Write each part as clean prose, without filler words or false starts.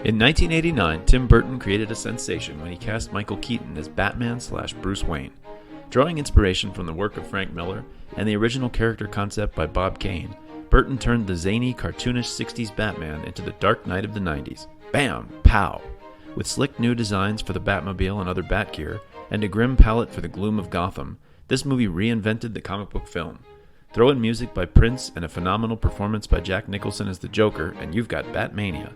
In 1989, Tim Burton created a sensation when he cast Michael Keaton as Batman/Bruce Wayne. Drawing inspiration from the work of Frank Miller and the original character concept by Bob Kane, Burton turned the zany, cartoonish 60s Batman into the Dark Knight of the 90s. Bam! Pow! With slick new designs for the Batmobile and other Batgear, and a grim palette for the gloom of Gotham, this movie reinvented the comic book film. Throw in music by Prince and a phenomenal performance by Jack Nicholson as the Joker, and you've got Batmania.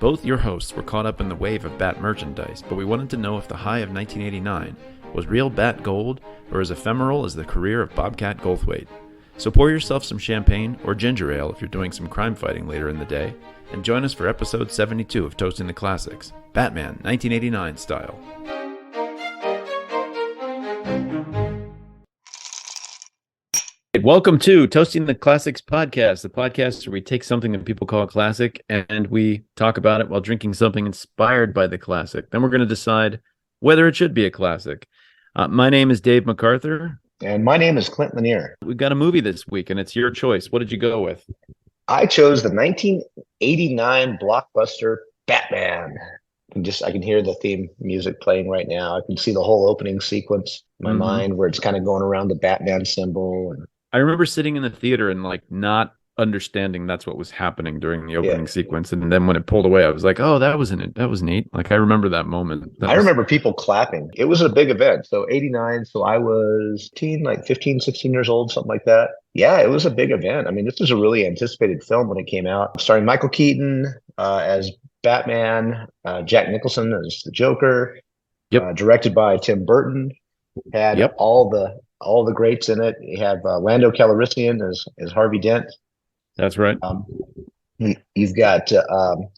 Both your hosts were caught up in the wave of Bat merchandise, but we wanted to know if the high of 1989 was real Bat gold or as ephemeral as the career of Bobcat Goldthwait. So pour yourself some champagne or ginger ale if you're doing some crime fighting later in the day, and join us for episode 72 of Toasting the Classics, Batman 1989 style. Welcome to Toasting the Classics podcast, the podcast where we take something that people call a classic and we talk about it while drinking something inspired by the classic. Then we're going to decide whether it should be a classic. My name is Dave McArthur. And my name is Clint Lanier. We've got a movie this week, and it's your choice. What did you go with? I chose the 1989 blockbuster Batman. I can hear the theme music playing right now. I can see the whole opening sequence in my mind where it's kind of going around the Batman symbol. And I remember sitting in the theater and not understanding that's what was happening during the opening sequence. And then when it pulled away, I was like, oh, that was neat. I remember that moment. I remember people clapping. It was a big event. So 89. So I was 15, 16 years old, something like that. Yeah, it was a big event. I mean, this was a really anticipated film when it came out, starring Michael Keaton as Batman, Jack Nicholson as the Joker, directed by Tim Burton, had all the greats in it. You have Lando Calrissian as Harvey Dent. That's right. You've got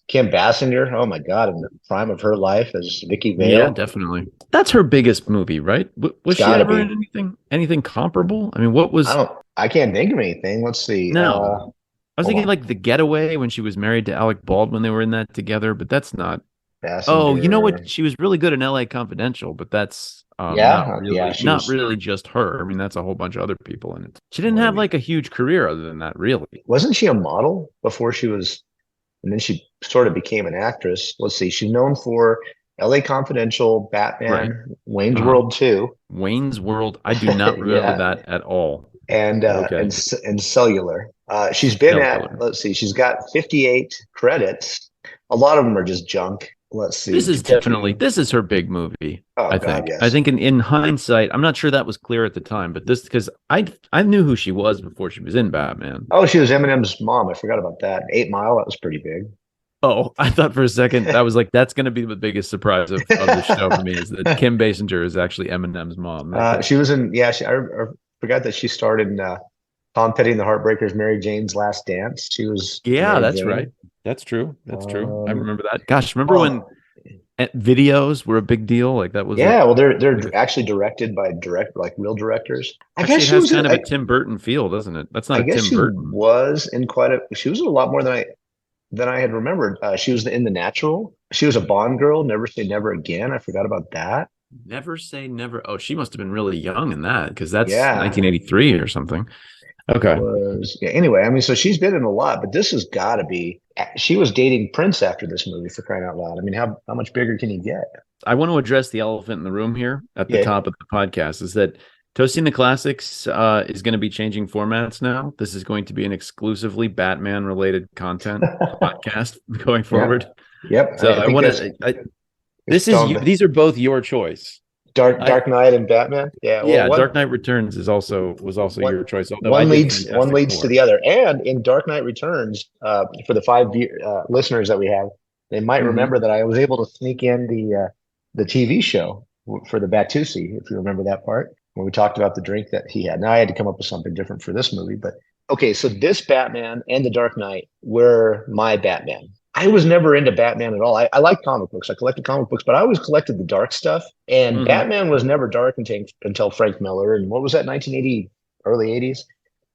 Kim Basinger. Oh my God, in the prime of her life as Vicky Vale. Yeah, definitely. That's her biggest movie, right? Was she ever in anything comparable? I mean, what was? I can't think of anything. Let's see. No, I was thinking The Getaway when she was married to Alec Baldwin. They were in that together, but that's not. Basinger. Oh, you know what? She was really good in L.A. Confidential, but that's not really just her. I mean, that's a whole bunch of other people in it. She didn't have a huge career other than that, really. Wasn't she a model before she was? And then she sort of became an actress. Let's see. She's known for L.A. Confidential, Batman, Wayne's World 2. Wayne's World. I do not remember that at all. And Cellular. She's been let's see. She's got 58 credits. A lot of them are just junk. Let's see. This is her big movie. I think. God, yes. I think in hindsight, I'm not sure that was clear at the time, but because I knew who she was before she was in Batman. Oh, she was Eminem's mom. I forgot about that. 8 Mile. That was pretty big. Oh, I thought for a second that was that's going to be the biggest surprise of the show for me is that Kim Basinger is actually Eminem's mom. She was in. Yeah, I forgot that she starred in Tom Petty and the Heartbreakers, Mary Jane's Last Dance. She was. Yeah, that's right. That's true. That's true. I remember that. Gosh, remember when videos were a big deal? That was. Yeah, well, they're actually directed by real directors. I guess she has kind of a Tim Burton feel, doesn't it? That's not a Tim Burton. She was a lot more than I had remembered. She was in The Natural. She was a Bond girl. Never Say Never Again. I forgot about that. Never Say Never. Oh, she must have been really young in that because that's 1983 or something. Okay. Anyway, I mean, so she's been in a lot, but this has got to be. She was dating Prince after this movie, for crying out loud. I mean, how much bigger can you get? I want to address the elephant in the room here at the top of the podcast is that Toasting the Classics is going to be changing formats now. This is going to be an exclusively Batman-related content podcast going forward. Yep. So these are both your choice. Dark Knight and Batman. Dark Knight Returns was also your choice. One leads to the other. And in Dark Knight Returns, for the 5 listeners that we have, they might remember that I was able to sneak in the TV show for the Batusi, if you remember that part, when we talked about the drink that he had. Now I had to come up with something different for this movie, but okay. So this Batman and the Dark Knight were my Batman. I was never into Batman at all. I like comic books. I collected comic books, but I always collected the dark stuff. And Batman was never dark until Frank Miller. And what was that, 1980, early 80s?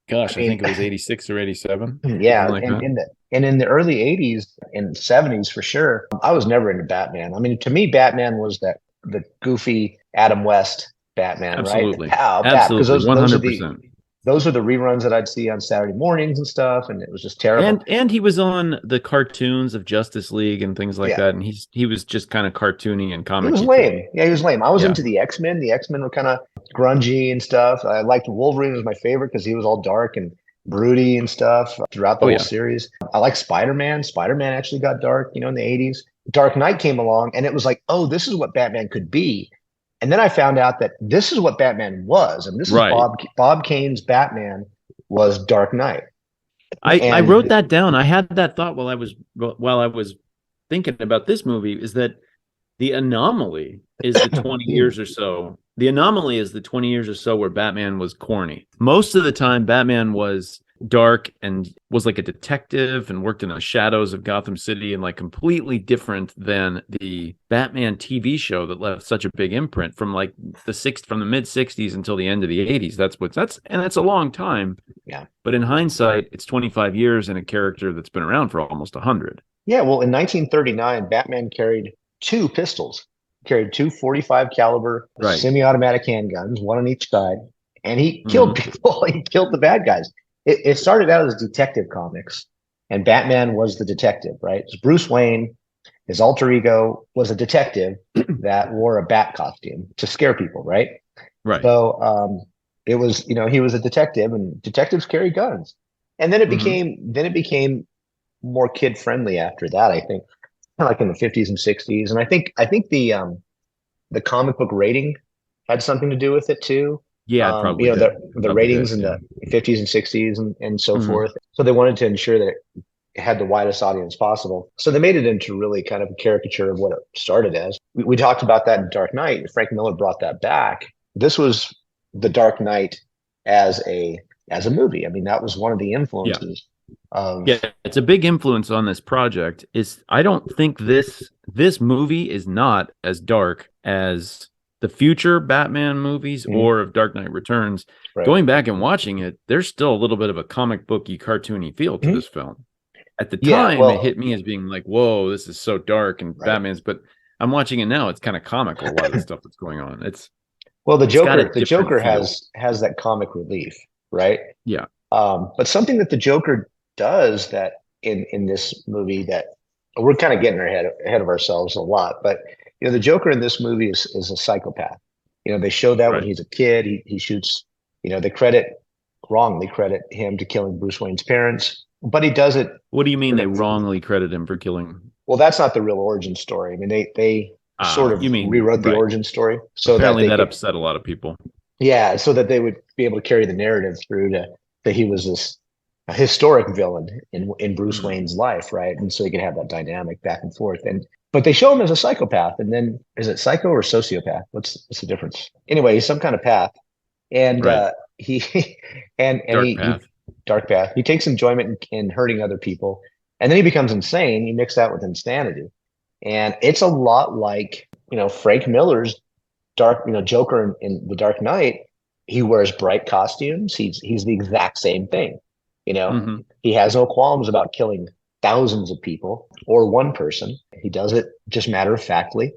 Gosh, I think it was 86 or 87. Yeah, and in the early 80s and 70s for sure, I was never into Batman. I mean, to me, Batman was the goofy Adam West Batman, Absolutely. right? Absolutely, 100%. those were the reruns that I'd see on Saturday mornings and stuff, and it was just terrible. And he was on the cartoons of Justice League and things like Yeah. that, and he was just kind of cartoony and He was comic-y lame. Yeah, he was lame. I was Yeah. into the X-Men. The X-Men were kind of grungy and stuff. I liked Wolverine was my favorite because he was all dark and broody and stuff throughout the Oh, whole yeah. series. I like Spider-Man. Spider-Man actually got dark, in the 80s. Dark Knight came along and it was like, oh, this is what Batman could be. And then I found out that this is what Batman was. And this is Right. Bob Kane's Batman was Dark Knight. I wrote that down. I had that thought while I was thinking about this movie, is that the anomaly is the 20 years or so. The anomaly is the 20 years or so where Batman was corny. Most of the time, Batman was dark and was like a detective and worked in the shadows of Gotham City, and like completely different than the Batman TV show that left such a big imprint from like from the mid 60s until the end of the 80s. That's a long time. Yeah. But in hindsight, it's 25 years and a character that's been around for almost 100. Yeah, well, in 1939, Batman carried two pistols, carried two 45 caliber semi-automatic handguns, one on each side, and he killed people. He killed the bad guys. It started out as detective comics, and Batman was the detective, right? So Bruce Wayne, his alter ego, was a detective that wore a bat costume to scare people, right? Right. So it was, he was a detective, and detectives carry guns. And then it became more kid friendly after that, I think, like in the 50s and 60s. And I think the comic book rating had something to do with it too. Yeah, probably the ratings in the 50s and 60s and so forth. So they wanted to ensure that it had the widest audience possible. So they made it into really kind of a caricature of what it started as. We talked about that in Dark Knight. Frank Miller brought that back. This was the Dark Knight as a movie. I mean, that was one of the influences. It's a big influence on this project. I don't think this movie is not as dark as the future Batman movies or of Dark Knight Returns. Right. Going back and watching it, there's still a little bit of a comic booky, cartoony feel to this film. At the time, it hit me as being like, whoa, this is so dark and Batman's, but I'm watching it now. It's kind of comical, a lot of the stuff that's going on. The Joker has that comic relief, right? Yeah. But something that the Joker does that in this movie, that we're kind of getting ahead of ourselves a lot, but the Joker in this movie is a psychopath. They show that when he's a kid, he shoots, they wrongly credit him to killing Bruce Wayne's parents, but he does it. What do you mean they wrongly credit him for killing? Well, that's not the real origin story. I mean, they sort of rewrote the origin story. So apparently that upset a lot of people. Yeah. So that they would be able to carry the narrative through that he was this a historic villain in Bruce Wayne's life, right? And so he could have that dynamic back and forth. But they show him as a psychopath, and then is it psycho or sociopath? What's the difference? Anyway, he's some kind of path, and he dark path. He takes enjoyment in hurting other people, and then he becomes insane. You mix that with insanity, and it's a lot like Frank Miller's Joker in The Dark Knight. He wears bright costumes. He's the exact same thing. He has no qualms about killing thousands of people or one person. He does it just matter of factly,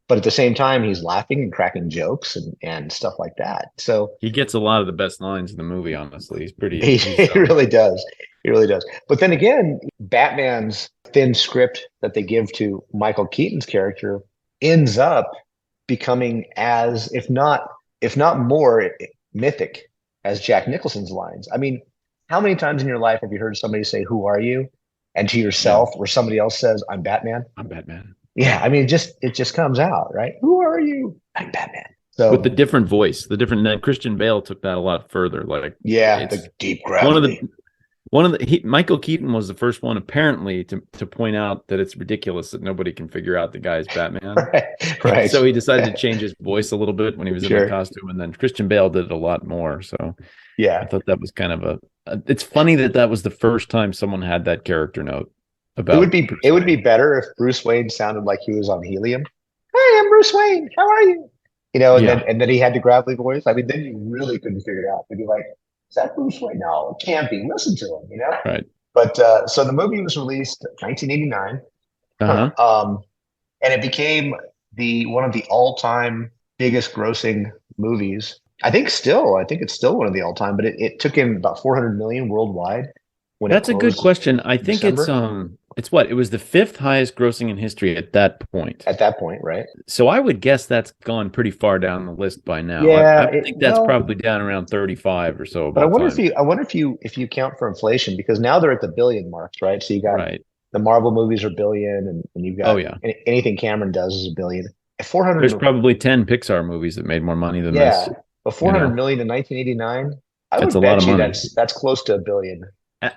but at the same time, he's laughing and cracking jokes and stuff like that. So he gets a lot of the best lines in the movie. Honestly, he really does. He really does. But then again, Batman's thin script that they give to Michael Keaton's character ends up becoming as, if not more mythic as Jack Nicholson's lines. I mean, how many times in your life have you heard somebody say, "Who are you?" and to yourself, where somebody else says, "I'm Batman"? I'm Batman. Yeah, I mean, it just comes out, right? Who are you? I'm Batman. So with the different voice, Christian Bale took that a lot further. Like, the deep gravity. Michael Keaton was the first one apparently to point out that it's ridiculous that nobody can figure out the guy's Batman. Right. So he decided to change his voice a little bit when he was in the costume, and then Christian Bale did it a lot more. So yeah, I thought that was kind of it's funny that was the first time someone had that character note about it would be better if Bruce Wayne sounded like he was on helium. Hey, I'm Bruce Wayne. How are you? And then he had the gravelly voice. I mean, then you really couldn't figure it out. You'd be like, is that Bruce Wayne? No, it can't be. Listen to him, Right. But so the movie was released in 1989. And it became one of the all-time biggest grossing movies I think it's still one of the all time, but it took in about 400 million worldwide when it That's a good closed question. I in think December it's what? It was the fifth highest grossing in history at that point. at that point, right? So I would guess that's gone pretty far down the list by now. I Yeah, would think that's probably down around 35 or so of but all time. I wonder if you count for inflation because now they're at the billion marks, right? So you got Right. the Marvel movies are billion, and you've Oh got yeah. anything Cameron does is a billion. 400, There's probably 10 Pixar movies that made more money than yeah, this, but you 400 know. million in 1989, I It's a would lot of bet you money. that's close to a billion.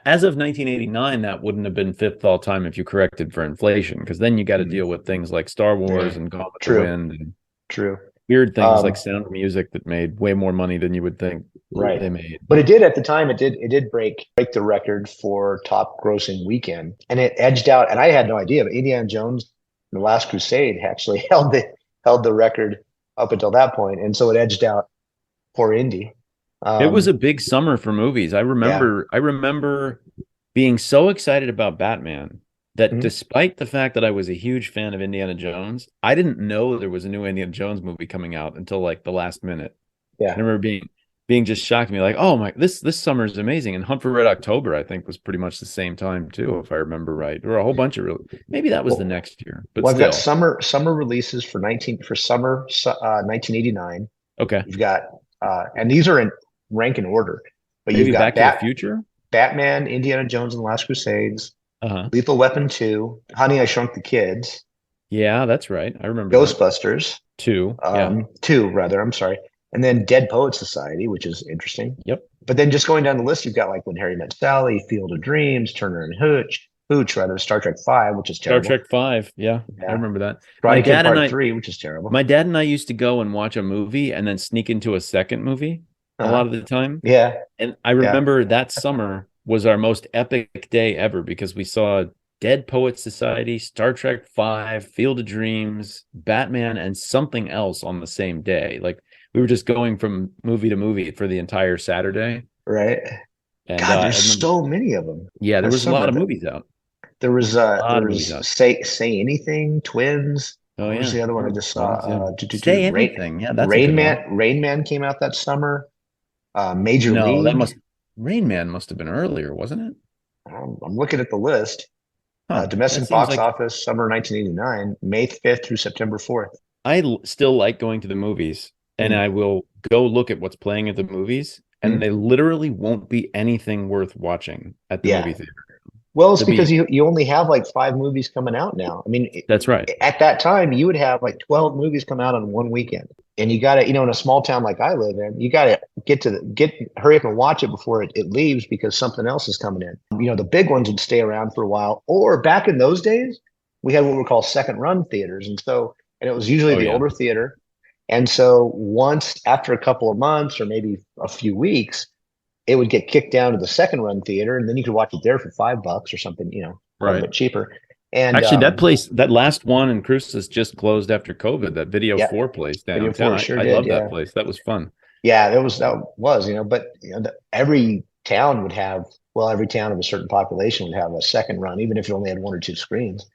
As of 1989, that wouldn't have been fifth all time if you corrected for inflation, because then you got to Mhm. deal with things like Star Yeah, Wars and Gone with the true, Wind and true. weird things like Um, Sound of Music that made way more money than you would think right. they made. But it did at the time, it did break the record for top grossing weekend. And it edged out, and I had no idea, but Indiana Jones and the Last Crusade actually held the record up until that point. And so it edged out poor Indy. It was Um, a big summer for movies. yeah. I remember being so excited about Batman that Mhm. despite the fact that I was a huge fan of Indiana Jones, I didn't know there was a new Indiana Jones movie coming out until like the last minute. I Yeah. remember being just shocked to me, like, oh my, this summer is amazing. And Hunt for Red October, I think, was pretty much the same time too, if I remember right. There were a whole bunch of maybe that was the Well, next year, but well, I've got still. summer releases for 1989. Okay. You've got and these are in rank and order, but you've Maybe got Back to the Future. Batman, Indiana Jones and the Last Crusades, Uh-huh. Lethal Weapon 2, Honey, I Shrunk the Kids, Yeah, that's right. I remember that. Ghostbusters, Two. Yeah. 2 rather, I'm sorry, and then Dead Poet Society, which is interesting. Yep. But then just going down the list, you've got like When Harry Met Sally, Field of Dreams, Turner and Hooch rather, Star Trek 5, which is Star terrible. Trek 5. Yeah, I Yeah. remember that. My Karate Kid dad and Part I 3, which is terrible. my dad and I used to go and watch a movie and then sneak into a second movie a lot Uh-huh. of the time. Yeah. And I Yeah. remember that summer was our most epic day ever because we saw Dead Poets Society, Star Trek 5, Field of Dreams, Batman, and something else on the same day. Like we were just going from movie to movie for the entire Saturday. Right. And God, I there's remember, so many of them. yeah, there There's was a so lot many. of movies out. A There lot of movies was out. Say Anything, Twins. Oh What was yeah. the other one I Oh, just saw? twins, yeah. Say Anything. Yeah, that's a good one. Rain Man came out that summer. Major No, League. Rain Man must have been earlier, wasn't it? I'm looking at the list. Huh. That Domestic seems box like office, summer 1989, May 5th through September 4th. still like going to the movies and Mm. I will go look at what's playing at the movies and Mm. they literally won't be anything worth watching at the Yeah. movie theater. Well, it's To be because you only have like 5 movies coming out now. I mean, That's right. at that time, you would have like 12 movies come out on one weekend. And you got to, in a small town like I live in, you got to hurry up and watch it before it leaves because something else is coming in. The big ones would stay around for a while. Or back in those days, we had what we call second run theaters. And it was usually Oh the yeah. older theater. And so once after a couple of months or maybe a few weeks, it would get kicked down to the second run theater, and then you could watch it there for $5 or something, quite a Right. bit cheaper. And Actually, that last one in Cruces just closed after COVID, that Video yeah, 4 place Video downtown. 4 sure I did. love Yeah, that place. That was fun. yeah, but every town would have, well, every town of a certain population would have a second run, even if it only had one or two screens.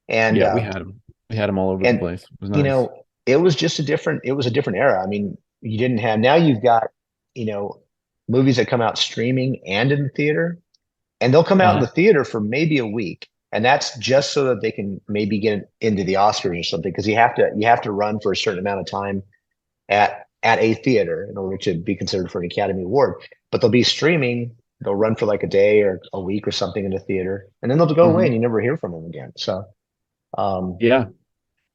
And Yeah, we had them. We had them all over the and place. It was nice. it was a different era. I mean, you didn't have now you've got you know movies that come out streaming and in the theater. And they'll come out in the theater for maybe a week, and that's just so that they can maybe get into the Oscars or something. Because you have to run for a certain amount of time at a theater in order to be considered for an Academy Award. But they'll be streaming. They'll run for like a day or a week or something in the theater, and then they'll go away, Mhm. and you never hear from them again. So, Yeah.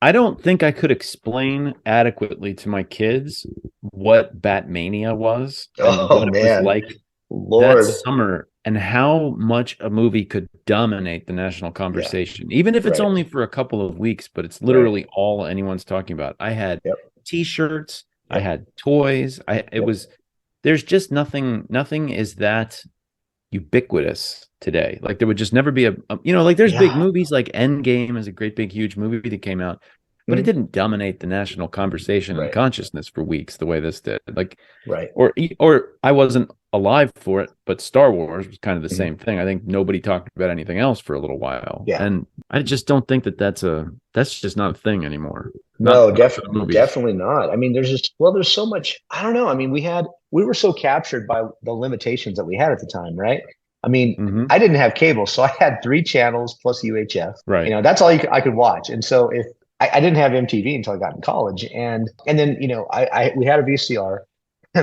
I don't think I could explain adequately to my kids what Batmania was and oh what it was man, like that Lord, summer and how much a movie could dominate the national yeah, conversation, even if it's right, only for a couple of weeks, but it's right, literally all anyone's talking about. I had yep, t-shirts, I yep, had toys, it yep, was there's just nothing is that ubiquitous today. Like there would just never be like there's big yeah, movies like Endgame is a great big huge movie that came out, but it mhm, didn't dominate the national conversation and right, consciousness for weeks the way this did. Like right, or I wasn't alive for it, but Star Wars was kind of the same thing. I think nobody talked about anything else for a little while. Yeah. And I just don't think that's just not a thing anymore. No, Not for the movies. definitely not. I mean, there's so much, I don't know. I mean, we were so captured by the limitations that we had at the time, right? I mean, I didn't have cable, so I had 3 channels plus UHF. Right. You know, that's all I could watch. And so if I didn't have MTV until I got in college, and then we had a VCR,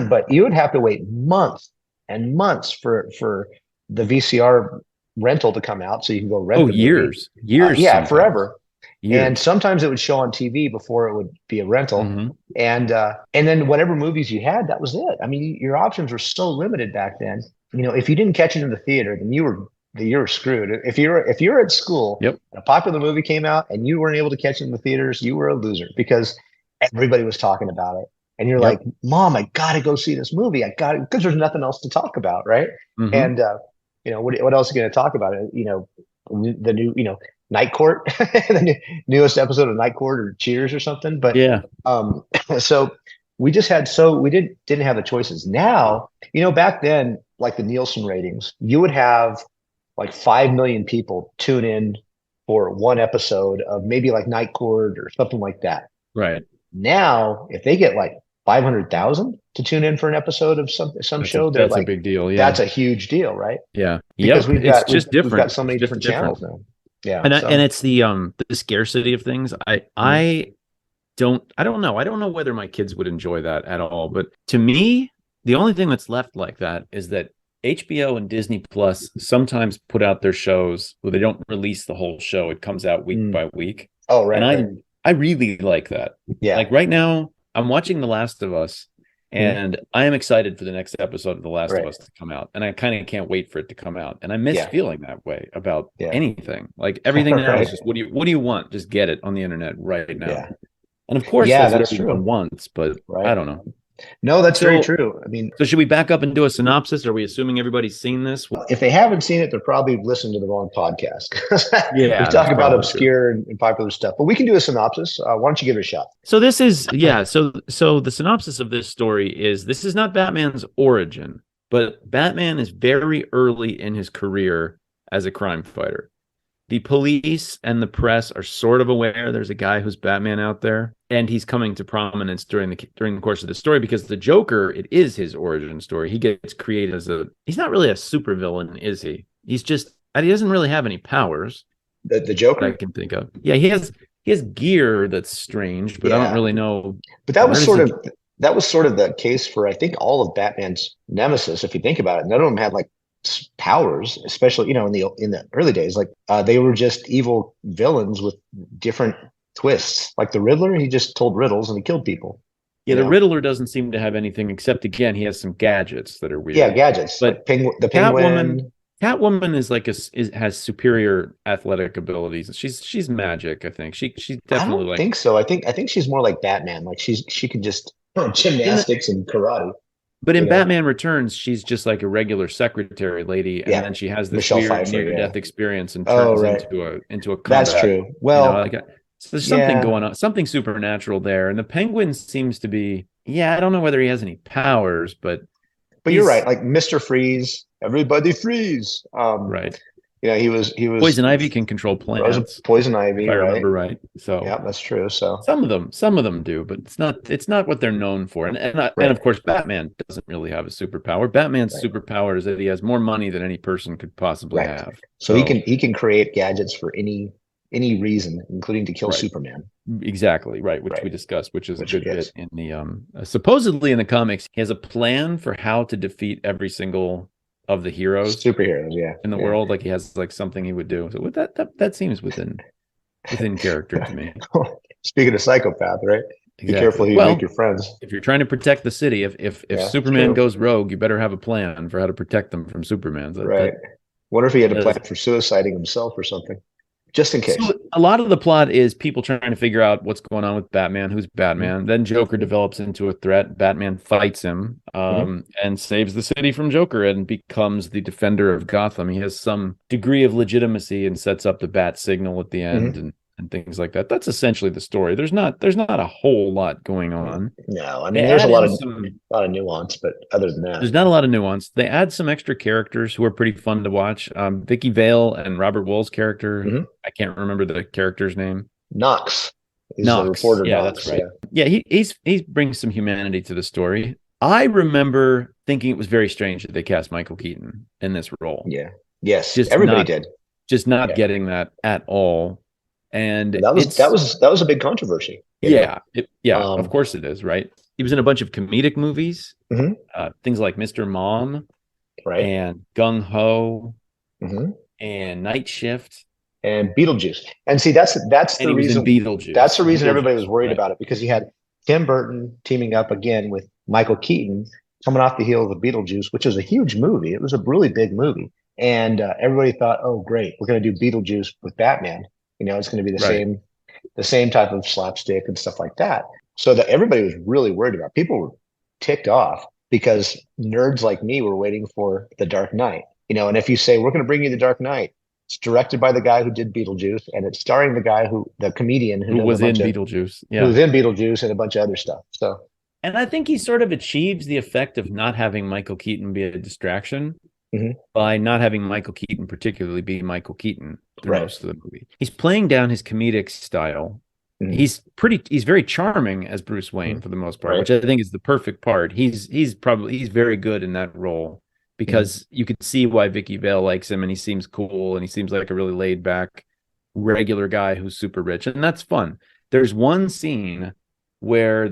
but you would have to wait months and months for the VCR rental to come out so you can go rent. Years, yeah, sometimes. Forever. Years. And sometimes it would show on TV before it would be a rental. And then whatever movies you had, that was it. I mean, your options were so limited back then. You know, if you didn't catch it in the theater, then you were screwed. If you're at school, and a popular movie came out and you weren't able to catch it in the theaters, you were a loser because everybody was talking about it. And you're like, Mom, I got to go see this movie. I got it because there's nothing else to talk about, right? And what else are you going to talk about? You know, the new Night Court, the newest episode of Night Court or Cheers or something. But so we just didn't have the choices. Now, back then, like the Nielsen ratings, you would have like 5 million people tune in for one episode of maybe like Night Court or something like that. Right. Now, if they get like 500,000 to tune in for an episode of some show, that's like, a big deal. Yeah, that's a huge deal, right? Yeah, because we've got so many it's different channels now. Yeah, and it's the scarcity of things. I don't know. I don't know whether my kids would enjoy that at all. But to me, the only thing that's left like that is that HBO and Disney Plus sometimes put out their shows where they don't release the whole show. It comes out week by week. Oh, right. And I really like that. Yeah. Like right now, I'm watching The Last of Us, and I am excited for the next episode of The Last of Us to come out. And I kind of can't wait for it to come out. And I miss feeling that way about anything. Like everything now is just, what do you want? Just get it on the internet right now. Yeah. And of course, that's what everyone wants, but I don't know. No, that's very true. I mean, so should we back up and do a synopsis? Are we assuming everybody's seen this? If they haven't seen it, they're probably listening to the wrong podcast. We talk about obscure and popular stuff, but we can do a synopsis. Why don't you give it a shot? So this is So the synopsis of this story is: this is not Batman's origin, but Batman is very early in his career as a crime fighter. The police and the press are sort of aware there's a guy who's Batman out there, and he's coming to prominence during the course of the story because the Joker, it is his origin story. He gets created as he's not really a supervillain, is he? He's just, he doesn't really have any powers. The Joker? I can think of. Yeah, he has gear that's strange, but I don't really know. But that was sort of the case for, I think, all of Batman's nemesis, if you think about it. None of them had like powers, especially in the early days. Like they were just evil villains with different twists. Like the Riddler, he just told riddles and he killed people. Yeah, the Riddler doesn't seem to have anything except, again, he has some gadgets that are weird. Yeah, gadgets. But like the Penguin. Catwoman is has superior athletic abilities. She's magic. I think she's definitely. I don't think so. I think she's more like Batman. Like she could just gymnastics and karate. But in Batman Returns, she's just like a regular secretary lady, and then she has this weird near-death experience and turns into a combat. That's true. Well, so there's something going on, something supernatural there. And the Penguin seems to be, I don't know whether he has any powers, but you're right. Like Mr. Freeze, everybody freeze. Right. He was Poison Ivy can control plants. Poison Ivy, if I remember right. So yeah, that's true. So some of them do, but it's not what they're known for. And of course, Batman doesn't really have a superpower. Batman's superpower is that he has more money than any person could possibly have. So he can create gadgets for any reason, including to kill Superman. Exactly right, which we discussed, which is a good bit in the supposedly in the comics. He has a plan for how to defeat every single of the superheroes in the world. Like he has like something he would do. So with that seems within character to me. Speaking of psychopath, right? Exactly. Be careful who you make your friends. If you're trying to protect the city, if Superman goes rogue, you better have a plan for how to protect them from Superman. Wonder if he had a plan for suiciding himself or something, just in case. So a lot of the plot is people trying to figure out what's going on with Batman, who's Batman. Then Joker develops into a threat. Batman fights him and saves the city from Joker and becomes the defender of Gotham. He has some degree of legitimacy and sets up the bat signal at the end. and things like that. That's essentially the story. There's not a whole lot going on. No, I They mean, there's a add lot in of some. nuance, but other than that, There's not a lot of nuance. They add some extra characters who are pretty fun to watch. Vicky Vale and Robert Wool's character. Mhm. I can't remember the character's name. Knox is the Knox. reporter. Yeah, that's Knox, right. yeah, Yeah, he brings some humanity to the story. I remember thinking it was very strange that they cast Michael Keaton in this role. yeah, yes, Just everybody not did. just not Yeah, getting that at all. And that was that it's was that was a big controversy. yeah, of Um, course it is, right? He was in a bunch of comedic movies, mhm, things like Mr. Mom right. and Gung Ho Hmm. and Night Shift, And Beetlejuice. And see, that's and the he was in reason. That's Beetlejuice. the reason everybody Beetlejuice, was worried right? about it, because you had Tim Burton teaming up again with Michael Keaton, coming off the heels of Beetlejuice, which was a huge movie. It was a really big movie, and everybody thought, "Oh, great, we're going to do Beetlejuice with Batman." It's going to be the Right. same type of slapstick and stuff like that. So that everybody was really worried about. People were ticked off because nerds like me were waiting for The Dark Knight. And if you say we're going to bring you The Dark Knight, it's directed by the guy who did Beetlejuice, and it's starring the comedian Who was in Beetlejuice? Yeah. who's in Beetlejuice and a bunch of other stuff. So, And I think he sort of achieves the effect of not having Michael Keaton be a distraction mhm, by not having Michael Keaton particularly be Michael Keaton through right. most of the movie. He's playing down his comedic style. Mhm, He's very charming as Bruce Wayne mhm, for the most part, right. which I think is the perfect part. He's very good in that role Mhm, because you could see why Vicky Vale likes him, and he seems cool and he seems like a really laid back regular guy who's super rich, and that's fun. There's one scene where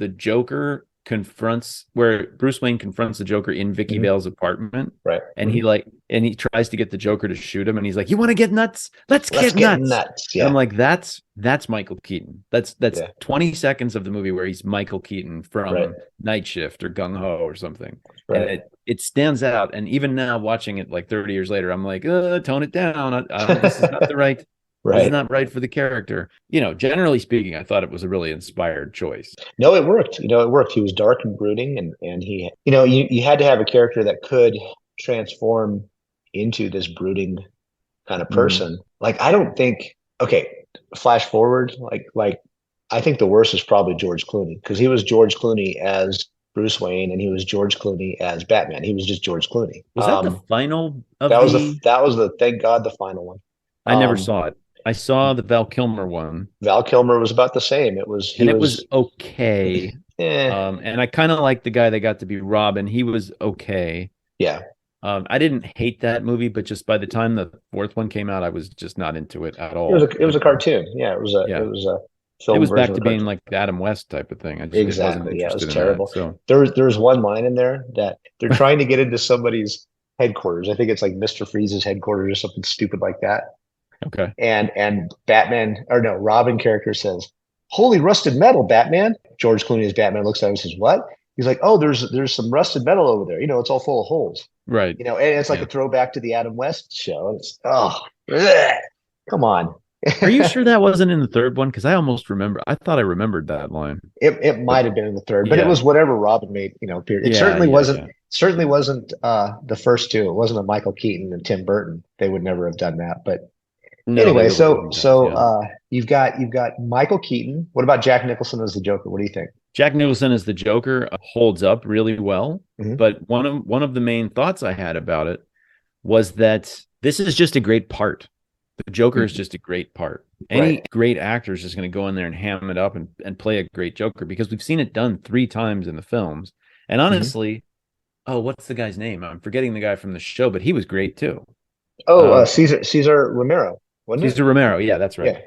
Bruce Wayne confronts the Joker in Vicky mhm, Vale's apartment, right. and Mhm. he tries to get the Joker to shoot him, and he's like, "You want to get nuts? Let's Let's get get nuts." nuts. And I'm Yeah. like, that's Michael Keaton. That's Yeah. 20 seconds of the movie where he's Michael Keaton Right. from Night Shift or Gung Ho or something. And Right. it stands out. And even now watching it like 30 years later, I'm like, tone it down. I don't this is not the right this is Right. not right for the character. Generally speaking, I thought it was a really inspired choice. No, it worked. It worked. He was dark and brooding, and he, you had to have a character that could transform into this brooding kind of Mm. person. Like, I don't think. Okay, flash forward. Like, I think the worst is probably George Clooney, because he was George Clooney as Bruce Wayne, and he was George Clooney as Batman. He was just George Clooney. Was that the final of That was the the that was the thank God the final one. I never Um, saw it. I saw the Val Kilmer one, Val Kilmer was about the same. He and it was was okay. eh, And I kind of like the guy that got to be Robin. He was okay. yeah. I didn't hate that movie, but just by the time the fourth one came out, I was just not into it at It was all. a cartoon. Yeah, Yeah, it was a it film was version back of to a being cartoon. like the Adam West type of thing. It wasn't Exactly. Yeah, it was interested in that. terrible. So There's one line in there that they're trying to get into somebody's headquarters. I think it's like Mr. Freeze's headquarters or something stupid like that. okay, And Batman, or no, Robin character says, "Holy rusted metal, Batman." George Clooney's Batman looks at him and says, "What?" He's like, "Oh, there's some rusted metal over there. It's all full of holes." right, And it's like yeah. a throwback to the Adam West show. And it's ugh, come on. Are you sure that wasn't in the third one? Because I thought I remembered that line. It But might have been in the third, but it yeah, was whatever Robin made, period. It yeah, yeah, yeah. certainly wasn't the first two. It wasn't a Michael Keaton and Tim Burton. They would never have done that. But No, they anyway, really so wouldn't have. so Yeah. you've got Michael Keaton. What about Jack Nicholson as the Joker? What do you think? Jack Nicholson as the Joker holds up really well. Hmm. But one of the main thoughts I had about it was that this is just a great part. The Joker is just a great part. Any Right. great actor is just going to go in there and ham it up and play a great Joker, because we've seen it done 3 times in the films. And Hmm. honestly, what's the guy's name? I'm forgetting the guy from the show, but he was great too. Oh, Um, Caesar Romero, wasn't it? Cesar Romero. Yeah, that's right. Yeah,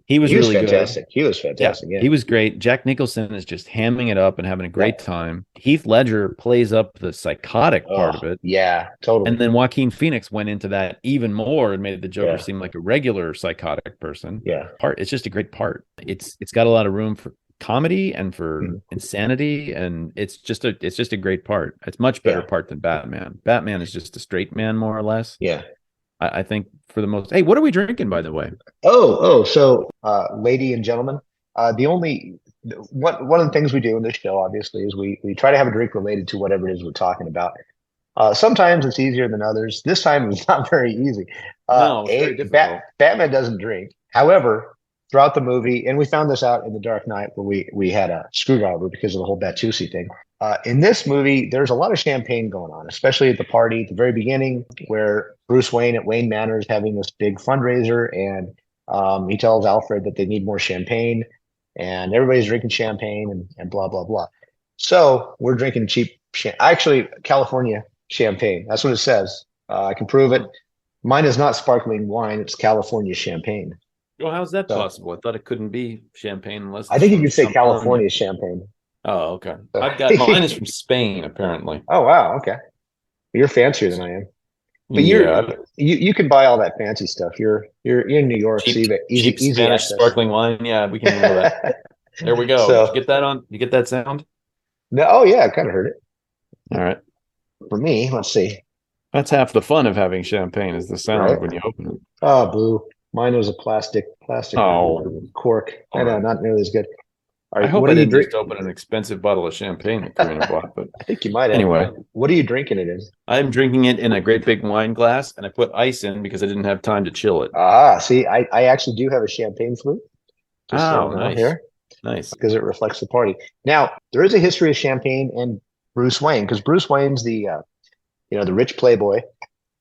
He was he was really good. fantastic. He was Yeah, fantastic. Yeah, he was great. Jack Nicholson is just hamming it up and having a yeah. great time. Heath Ledger plays up the psychotic part of Oh, it. yeah, And totally. then Joaquin Phoenix went into that even more and made the Joker Yeah, seem like a regular psychotic person. yeah. It's just a great part. It's got a lot of room for comedy and for Mhm. insanity, and it's just a great part. It's much better Yeah, part than Batman. Batman is just a straight man, more or less. yeah. I think for the most. Hey, what are we drinking, by the way? So, lady and gentlemen, the only one of the things we do in this show, obviously, is we try to have a drink related to whatever it is we're talking about. Sometimes it's easier than others. This time it's not very easy. No, it's very difficult. Batman doesn't drink. However, throughout the movie, and we found this out in The Dark Knight where we had a screwdriver because of the whole Batusi thing. In this movie, there's a lot of champagne going on, especially at the party at the very beginning, where Bruce Wayne at Wayne Manor is having this big fundraiser, and he tells Alfred that they need more champagne, and everybody's drinking champagne and blah blah blah. So we're drinking cheap, actually California champagne. That's what it says. I can prove it. Mine is not sparkling wine; it's California champagne. Well, how's that possible? I thought it couldn't be champagne unless I think you could say California champagne. Oh, okay. I've got mine is from Spain, apparently. Oh wow, okay. You're fancier than I am. But you can buy all that fancy stuff. You're in New York, cheap, so easy Spanish access. Sparkling wine. Yeah, we can handle that. There we go. So, did you get that on? You get that sound? No, oh yeah, I kind of heard it. All right. For me, let's see. That's half the fun of having champagne is the sound when you open it. Oh, boo. Mine was a plastic cork. I know, not nearly as good. Right, I hope I didn't just open an expensive bottle of champagne that Karina bought, but I think you might have. Anyway, what are you drinking it in? I'm drinking it in a great big wine glass, and I put ice in because I didn't have time to chill it. See, I actually do have a champagne flute. Nice. Here. Nice. Because it reflects the party. Now, there is a history of champagne and Bruce Wayne, because Bruce Wayne's the rich playboy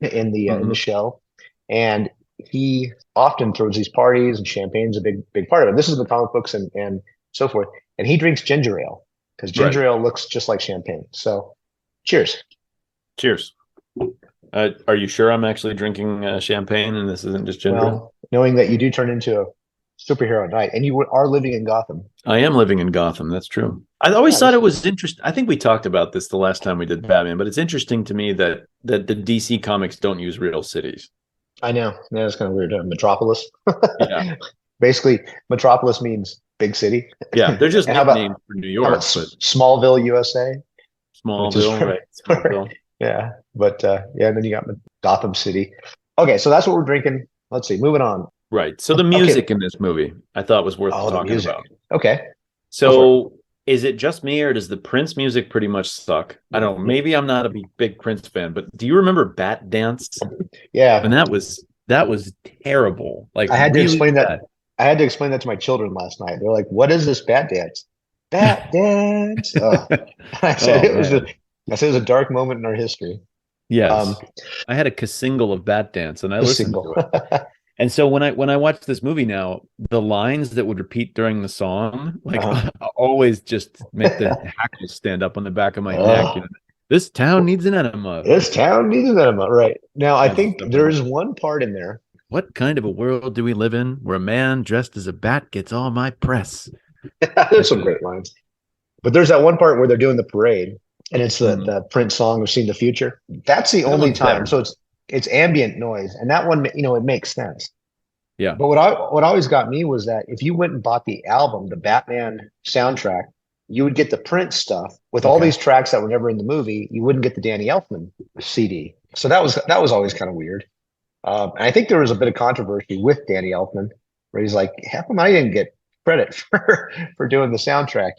in the show, and he often throws these parties, and champagne's a big part of it. This is the comic books and so forth. And he drinks ginger ale because ginger ale looks just like champagne. So cheers. Cheers. Are you sure I'm actually drinking champagne and this isn't just ginger ale? Well, knowing that you do turn into a superhero at night and you are living in Gotham. I am living in Gotham. That's true. I always thought it was interesting. I think we talked about this the last time we did Batman, but it's interesting to me that the DC comics don't use real cities. I know. Yeah, it's kind of weird. Metropolis. Yeah. Basically, Metropolis means big city. Yeah, they're just nicknamed for New York. But Smallville, USA. Smallville, right? Smallville. Yeah, but and then you got Gotham City. Okay, so that's what we're drinking. Let's see. Moving on. Right. So the music in this movie, I thought was worth talking about. Okay. So is it just me, or does the Prince music pretty much suck? I don't know. Maybe I'm not a big Prince fan, but do you remember Bat Dance? Yeah. And that was terrible. Like I had to explain that. I had to explain that to my children last night. They're like, "What is this Bat Dance?" Bat Dance. I said it was a dark moment in our history. Yes. I had a single of Bat Dance, and I listened to it. And so when I watch this movie now, the lines that would repeat during the song, always just make the hackles stand up on the back of my neck. You know? This town needs an enema. This town needs an enema. Right. Now, I think there is one part in there. What kind of a world do we live in where a man dressed as a bat gets all my press? There's some great lines. But there's that one part where they're doing the parade, and it's the Prince song of Seeing the Future. That's the only time. So it's ambient noise, and that one, it makes sense. Yeah. But what always got me was that if you went and bought the album, the Batman soundtrack, you would get the Prince stuff with all these tracks that were never in the movie. You wouldn't get the Danny Elfman CD. So that was always kind of weird. And I think there was a bit of controversy with Danny Elfman, where he's like, "How come I didn't get credit for doing the soundtrack?"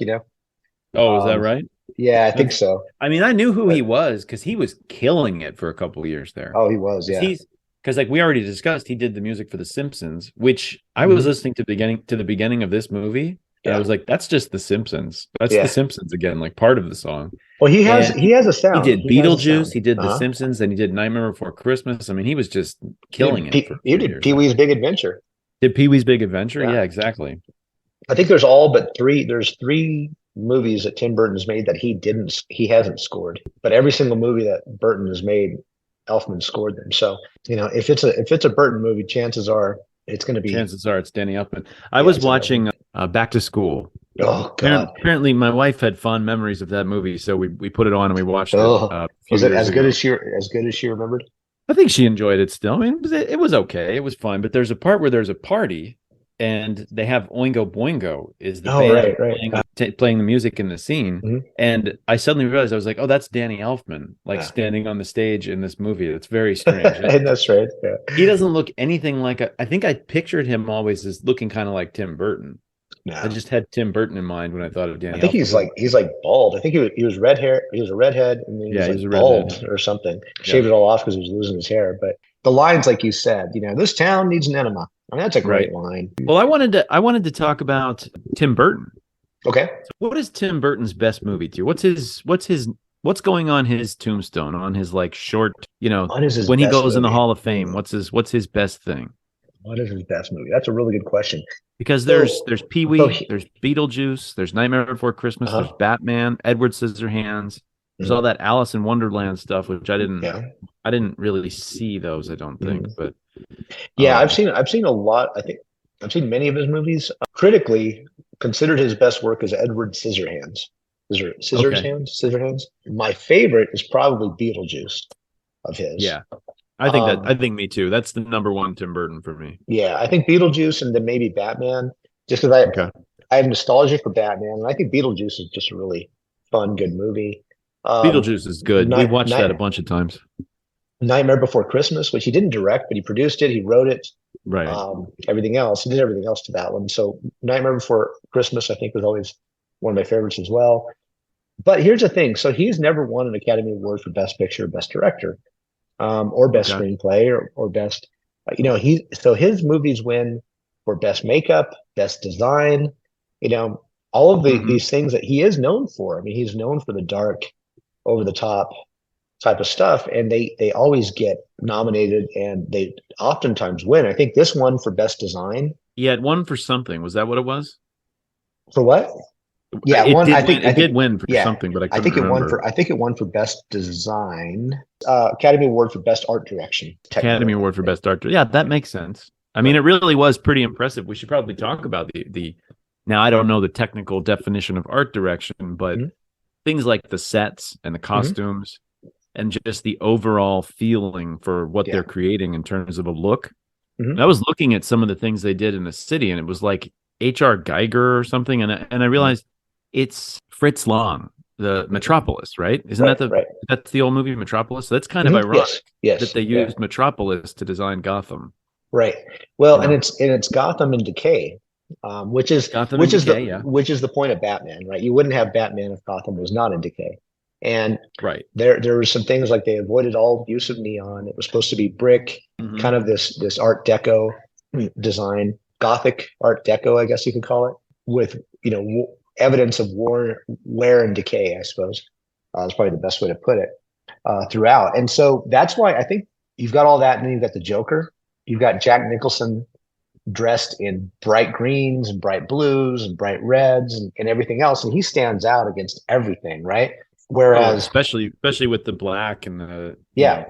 Oh, is that right? Yeah, I think so. I mean, I knew who he was because he was killing it for a couple of years there. Oh, he was, yeah. Because like we already discussed, he did the music for The Simpsons, which I was listening to the beginning of this movie, and I was like, "That's just The Simpsons. That's The Simpsons again, like part of the song." Well, he has a sound. He did Beetlejuice, he did The Simpsons, and he did Nightmare Before Christmas. I mean, he was just killing it. He did Pee-wee's Big Adventure. Did Pee-wee's Big Adventure? Yeah, exactly. I think there's all but three. There's three movies that Tim Burton's made that he hasn't scored, but every single movie that Burton has made, Elfman scored them. So if it's a Burton movie, chances are it's Danny Elfman. I was watching Back to School. Oh God! Apparently, my wife had fond memories of that movie, so we put it on and we watched it. Was it as good as she remembered? I think she enjoyed it still. I mean, it was okay. It was fun, but there's a part where there's a party. And they have Oingo Boingo is the band playing the music in the scene. And I suddenly realized, I was like, oh, that's Danny Elfman, standing on the stage in this movie. It's very strange. And that's right. Yeah. He doesn't look anything like I think I pictured him always as looking kind of like Tim Burton. No. I just had Tim Burton in mind when I thought of Danny Elfman. I think he's like bald. I think he was red hair. He was a redhead, and then he was bald or something. Shaved it all off because he was losing his hair. But the lines, like you said, this town needs an enema. I mean, that's a great Right. line. Well, I wanted to talk about Tim Burton. Okay. So what is Tim Burton's best movie to you? What's going on his tombstone, on his like short, What is his when he best goes in the movie? Hall of Fame, what's his best thing? What is his best movie? That's a really good question. Because So, there's so Pee-wee, there's Beetlejuice, there's Nightmare Before Christmas, there's uh-huh. Batman, Edward Scissorhands, there's all Mhm. that Alice in Wonderland stuff, which Yeah. I didn't really see those, I don't think, Mhm. but Yeah, um I've seen a lot. I think I've seen many of his movies. Critically, considered his best work is Edward Scissorhands. okay. Scissorhands. My favorite is probably Beetlejuice of his. Yeah. I Um, think me too. That's the number one Tim Burton for me. yeah, I think Beetlejuice and then maybe Batman, just because Okay. I have nostalgia for Batman, and I think Beetlejuice is just a really fun, good movie. Um, Beetlejuice is good. We've Night, watched that a Night, bunch of times. Nightmare Before Christmas, which he didn't direct, but he produced it, he wrote it, Right. everything else. He did everything else to that one. So Nightmare Before Christmas, I think, was always one of my favorites as well. But here's the thing: so he's never won an Academy Award for Best Picture, Best Director, or Best Okay. Screenplay, or Best. His movies win for Best Makeup, Best Design. You know, all of Hmm. these things that he is known for. I mean, he's known for the dark, over the top type of stuff, and they always get nominated, and they oftentimes win. I think this one for Best Design. He had one for something. Was that what it was? For what? Yeah, It one. did win. It did win for Yeah, something, but I couldn't remember. I think it won for Best Design. Academy Award for Best Art Direction. Academy Technically, Award for Best Director. Yeah, that makes sense. I mean, right. it really was pretty impressive. We should probably talk about the now I don't know the technical definition of art direction, but Mhm. things like the sets and the Mhm. costumes and just the overall feeling for what Yeah. they're creating in terms of a look. Mhm. And I was looking at some of the things they did in the city, and it was like H.R. Geiger or something, and I Mhm. realized it's Fritz Lang, the Mhm. Metropolis, right? Isn't Right. that Right. that's the old movie Metropolis? So that's kind of Mhm. ironic Yes. that Yes. they Yeah. used Metropolis to design Gotham. Right. Well, You know, and it's Gotham in decay, Gotham in Decay, yeah, which is the point of Batman, right? You wouldn't have Batman if Gotham was not in decay. And right. there were some things like they avoided all use of neon. It was supposed to be brick, Hmm. kind of this Art Deco design, Gothic Art Deco, I guess you could call it, with evidence of wear and decay. I suppose is probably the best way to put it throughout. And so that's why I think you've got all that, and then you've got the Joker. You've got Jack Nicholson dressed in bright greens and bright blues and bright reds and everything else, and he stands out against everything, right? Oh, Whereas, especially with the black and yeah,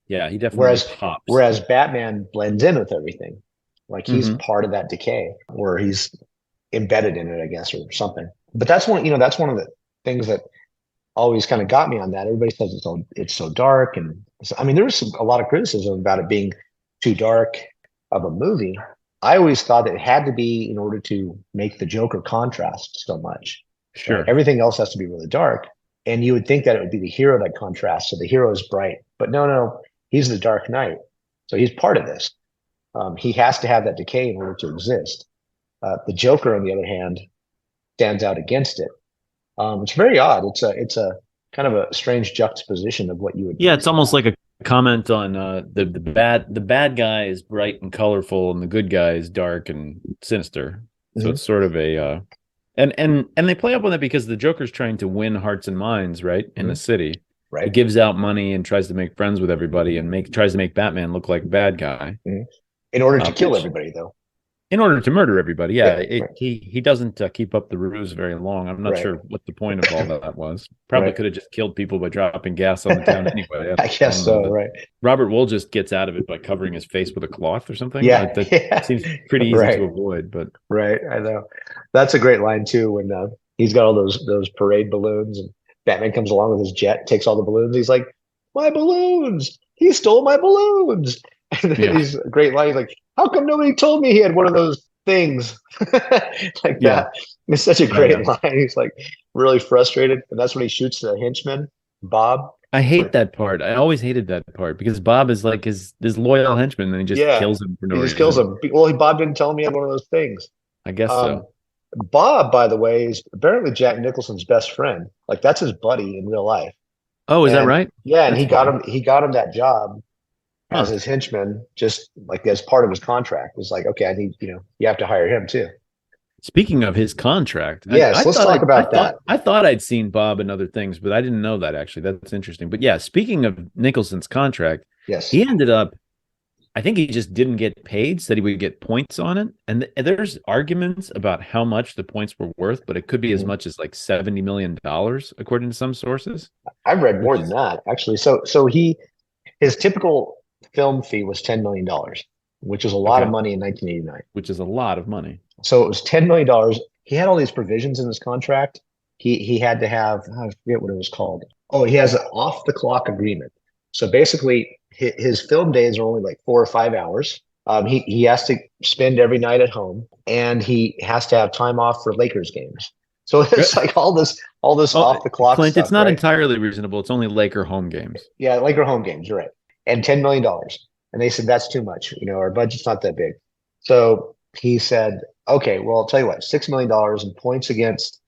yeah, he definitely whereas pops. whereas Batman blends in with everything, like he's Hmm. part of that decay, or he's embedded in it, I guess, or something. But that's one of the things that always kind of got me on that. Everybody says it's so dark, and I mean, there was a lot of criticism about it being too dark of a movie. I always thought that it had to be in order to make the Joker contrast so much, right? Sure. Everything else has to be really dark, and you would think that it would be the hero that contrasts, so the hero is bright, but no, he's the Dark Knight, so he's part of this. He has to have that decay in order to exist. The Joker, on the other hand, stands out against it. It's very odd. It's a kind of a strange juxtaposition of what you would Yeah, not it's almost expect. like a comment on the bad guy is bright and colorful, and the good guy is dark and sinister. So Mhm. it's sort of a and they play up on that because the Joker's trying to win hearts and minds, right, in the Mhm. city. He Right. gives out money and tries to make friends with everybody and make tries to make Batman look like a bad guy, Mhm. In order to kill which everybody, though. in order to murder everybody. Yeah, Yeah. Right. he doesn't keep up the ruse very long. I'm not Right. sure what the point of all that was. Probably Right. could have just killed people by dropping gas on the town anyway. I I guess don't know, so. but Right. Robert Wool just gets out of it by covering his face with a cloth or something. Yeah. Like that Yeah. seems pretty easy to Right. avoid. But Right. I know. That's a great line too. When he's got all those parade balloons, and Batman comes along with his jet, takes all the balloons. He's like, "My balloons! He stole my balloons!" And then yeah, he's a great line. He's like, "How come nobody told me he had one of those things like yeah, that?" It's such a yeah, great yeah. line. He's like really frustrated, and that's when he shoots the henchman, Bob. I hate For that part. I always hated that part because Bob is like his loyal henchman, and he just Yeah, kills him for no he just kills reason. him. Well, Bob didn't tell me he had one of those things. I guess Um, so. Bob, by the way, is apparently Jack Nicholson's best friend. Like that's his buddy in real life. Oh, is that And right? yeah, and That's funny. he got him that job as Huh. his henchman, just like as part of his contract. Was like, okay, I need, you have to hire him too. Speaking of his contract, Yes, let's talk about that. I thought I'd seen Bob in other things, but I didn't know that actually. That's interesting. But yeah, speaking of Nicholson's contract, Yes. he ended up, I think he just didn't get paid, said he would get points on it. And there's arguments about how much the points were worth, but it could be as much as like $70 million, according to some sources. I've read more Which than is that actually. His typical film fee was $10 million, which is a lot of okay, money in 1989. which is a lot of money. So it was $10 million. He had all these provisions in his contract. He had to have, I forget what it was called. Oh, he has an off the clock agreement. So basically, his film days are only like 4 or 5 hours. He has to spend every night at home, and he has to have time off for Lakers games. So it's like all this Oh, off the clock Clint, stuff, it's not right? entirely reasonable. It's only Laker home games. Yeah, Laker home games, you're right. And $10 million. And they said that's too much. Our budget's not that big. So he said, okay, well, I'll tell you what, $6 million in points against,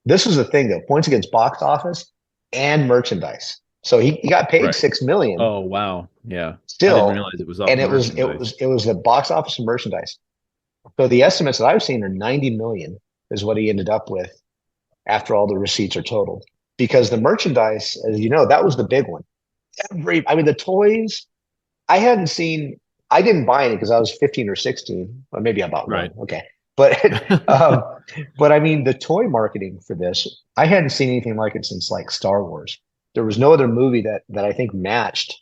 this was the thing though, points against box office and merchandise. So he got paid Right. 6 million Oh, wow. Yeah. I didn't still, realize it was off and it was merchandise. the box office and merchandise. So the estimates that I've seen are 90 million is what he ended up with after all the receipts are totaled. Because the merchandise, as you know, that was the big one. The toys, I hadn't seen, I didn't buy any because I was 15 or 16, or maybe I bought Right. one. Okay. But but I mean the toy marketing for this, I hadn't seen anything like it since like Star Wars. There was no other movie that I think matched,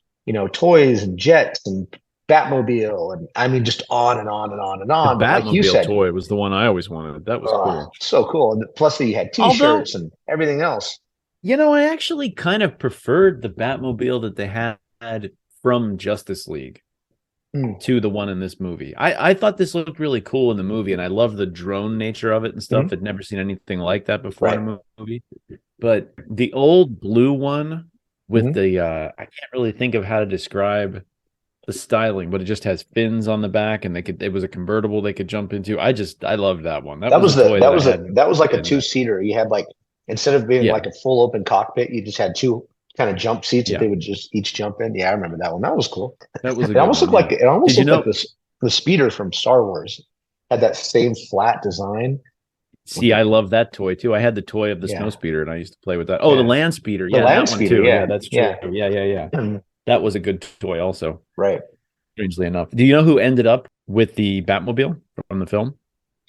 toys and jets and Batmobile and I mean just on and on and on and The on. But like you Batmobile said, toy was the one I always wanted. That was cool. so cool. And plus you had Although, t-shirts and everything else. I actually kind of preferred the Batmobile that they had from Justice League to the one in this movie. I thought this looked really cool in the movie, and I love the drone nature of it and stuff. I'd never seen anything like that before in a movie. But the old blue one with the I can't really think of how to describe the styling, but it just has fins on the back, and it was a convertible they could jump into. I loved that one. That was a toy that was like a two-seater. You had like, instead of being like a full open cockpit, you just had two kind of jump seats that they would just each jump in. Yeah, I remember that one. That was cool. That was It almost looked like the speeder from Star Wars had that same flat design. See, I love that toy too. I had the toy of the snow speeder, and I used to play with that. Oh, the land speeder. Yeah, land that one speeder, too. yeah. That's true. Yeah. That was a good toy also. Right. Strangely enough. Do you know who ended up with the Batmobile from the film?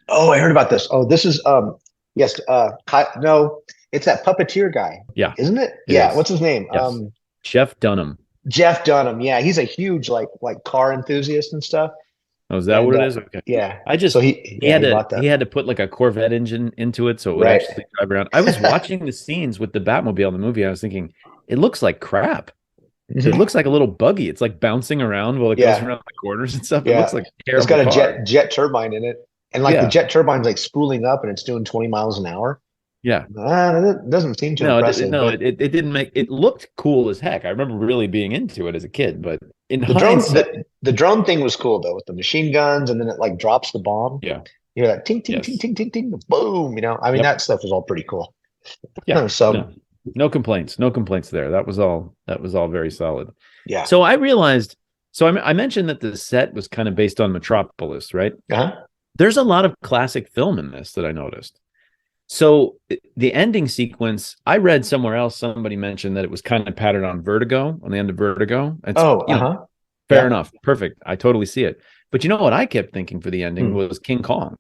Oh, I heard about this. Oh, this is yes, no, it's that puppeteer guy. Yeah. Isn't it? It Yeah, is. what's his name? Yes. Jeff Dunham. Jeff Dunham. Yeah, he's a huge like car enthusiast and stuff. Oh, is that what it is? Okay. Yeah. So he had to put like a Corvette engine into it so it would actually drive around. I was watching the scenes with the Batmobile in the movie. And I was thinking, it looks like crap. It looks like a little buggy. It's like bouncing around while it goes around the corners and stuff. It looks like a terrible It's got a car. jet turbine in it. And like the jet turbine's like spooling up and it's doing 20 miles an hour. Yeah. That doesn't seem too impressive. It didn't make it looked cool as heck. I remember really being into it as a kid, but in the drone thing was cool though, with the machine guns, and then it like drops the bomb. Yeah. You hear that ting ting ting ting ting ting, boom. That stuff was all pretty cool. Yeah. So no complaints. No complaints there. That was all very solid. Yeah. So I realized, I mentioned that the set was kind of based on Metropolis, right? Uh-huh. There's a lot of classic film in this that I noticed. So the ending sequence, I read somewhere else, somebody mentioned that it was kind of patterned on Vertigo, on the end of Vertigo. Fair enough. Perfect. I totally see it. But you know what I kept thinking for the ending was King Kong.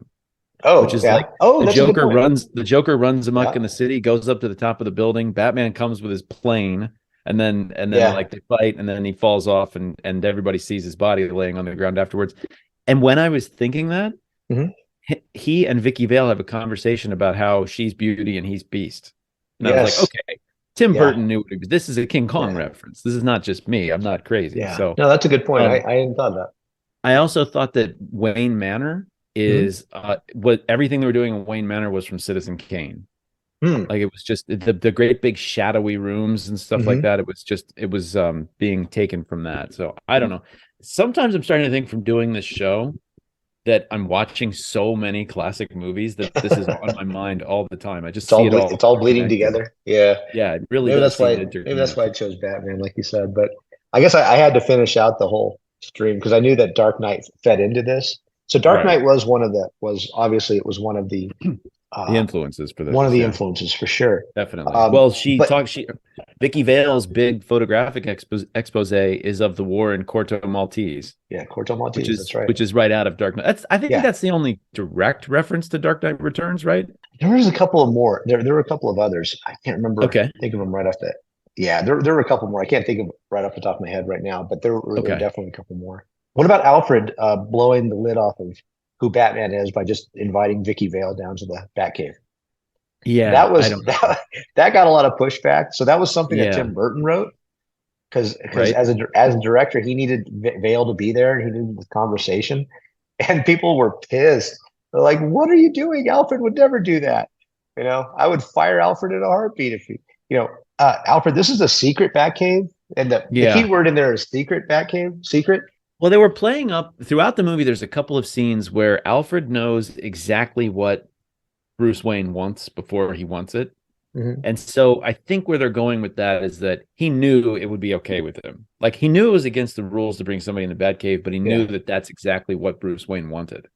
Which is like the Joker runs amok in the city, goes up to the top of the building. Batman comes with his plane, and then like they fight, and then he falls off, and everybody sees his body laying on the ground afterwards. And when I was thinking that, he and Vicky Vale have a conversation about how she's Beauty and he's Beast. And I was like, okay, Tim Burton knew what he was. This is a King Kong reference. This is not just me. I'm not crazy. Yeah. So no, that's a good point. I hadn't thought of that. I also thought that Wayne Manor is what everything they were doing in Wayne Manor was from Citizen Kane. Like it was just the great big shadowy rooms and stuff like that. It was being taken from that. So I don't know. Sometimes I'm starting to think from doing this show that I'm watching so many classic movies that this is on my mind all the time. I just see it all. It's all bleeding together. Yeah. Yeah. It really maybe does. Maybe that's why I chose Batman, like you said. But I guess I had to finish out the whole stream because I knew that Dark Knight fed into this. So Dark Right. Knight was obviously it was The uh, influences for one of this, the yeah, influences for sure. definitely. Well, But Vicky Vale's big photographic expose is of the war in Corto Maltese, yeah, Corto Maltese, that's right. which is right out of Dark Knight. I think Yeah, that's the only direct reference to Dark Knight Returns, right? there was a couple of more. There were a couple of others. I can't remember. Okay. Think of them right off the. Yeah, there were a couple more. I can't think of right off the top of my head right now, but there were Okay. definitely a couple more. What about Alfred blowing the lid off of who Batman is by just inviting Vicky Vale down to the Batcave? Yeah, That I was don't know. that got a lot of pushback. So that was something that Yeah, Tim Burton wrote because right. as a director, he needed Vale to be there and he needed the conversation, and people were pissed. They're like, "What are you doing? Alfred would never do that." I would fire Alfred in a heartbeat if Alfred, this is a secret Batcave, and the key Yeah. word in there is secret Batcave, secret. Well, they were playing up throughout the movie. There's a couple of scenes where Alfred knows exactly what Bruce Wayne wants before he wants it. Mhm. And so I think where they're going with that is that he knew it would be okay with him. Like he knew it was against the rules to bring somebody in the Batcave, but he Yeah. knew that that's exactly what Bruce Wayne wanted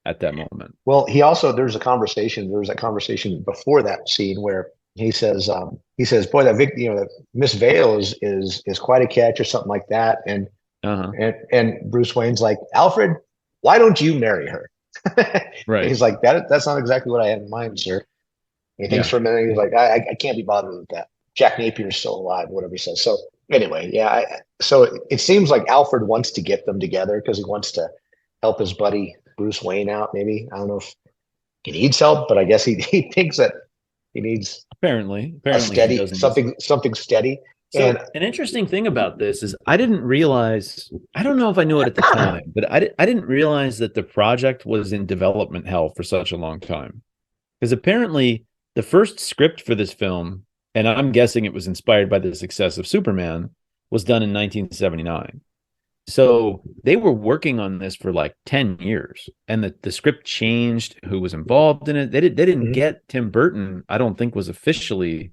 at that moment. Well, he also there's a conversation. There was that conversation before that scene where he says, "Boy, that Vic, that Miss Vale is quite a catch," or something like that. And Uh-huh. and Bruce Wayne's like, "Alfred, why don't you marry her?" And Right. he's like, "That's not exactly what I had in mind, sir." And he thinks Yeah. for a minute. He's like, "I can't be bothered with that. Jack Napier's still alive," whatever he says. So anyway, yeah. So it seems like Alfred wants to get them together because he wants to help his buddy Bruce Wayne out. Maybe I don't know if he needs help, but I guess he thinks that he needs a Apparently he steady doesn't. something steady. And So an interesting thing about this is I didn't realize, I don't know if I knew it at the time, but I didn't realize that the project was in development hell for such a long time. Because apparently the first script for this film, and I'm guessing it was inspired by the success of Superman, was done in 1979. So they were working on this for like 10 years, and the script changed, who was involved in it. They didn't Mhm. get Tim Burton, I don't think was officially,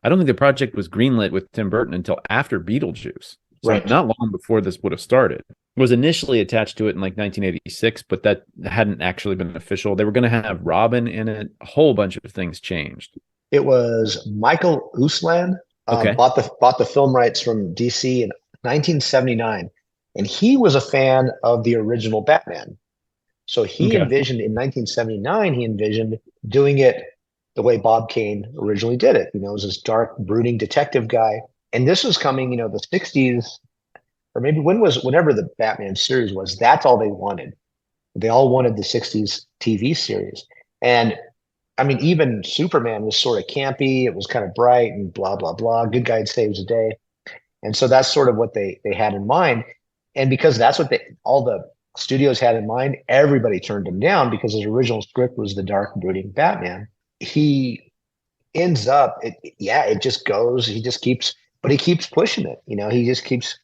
I don't think the project was greenlit with Tim Burton until after Beetlejuice. So Right. not long before this would have started. It was initially attached to it in like 1986, but that hadn't actually been official. They were going to have Robin in it. A whole bunch of things changed. It was Michael Uslan Okay. bought the film rights from DC in 1979, and he was a fan of the original Batman. So he Okay. envisioned in 1979, he envisioned doing it the way Bob Kane originally did it. It was this dark, brooding detective guy. And this was coming, the 60s, or maybe whenever the Batman series was, that's all they wanted. They all wanted the 60s TV series. And I mean, even Superman was sort of campy. It was kind of bright and blah, blah, blah. Good guy saves the day. And so that's sort of what they had in mind. And because that's what all the studios had in mind, everybody turned him down because his original script was the dark, brooding Batman. He ends up, it just goes, but he keeps pushing it. He just keeps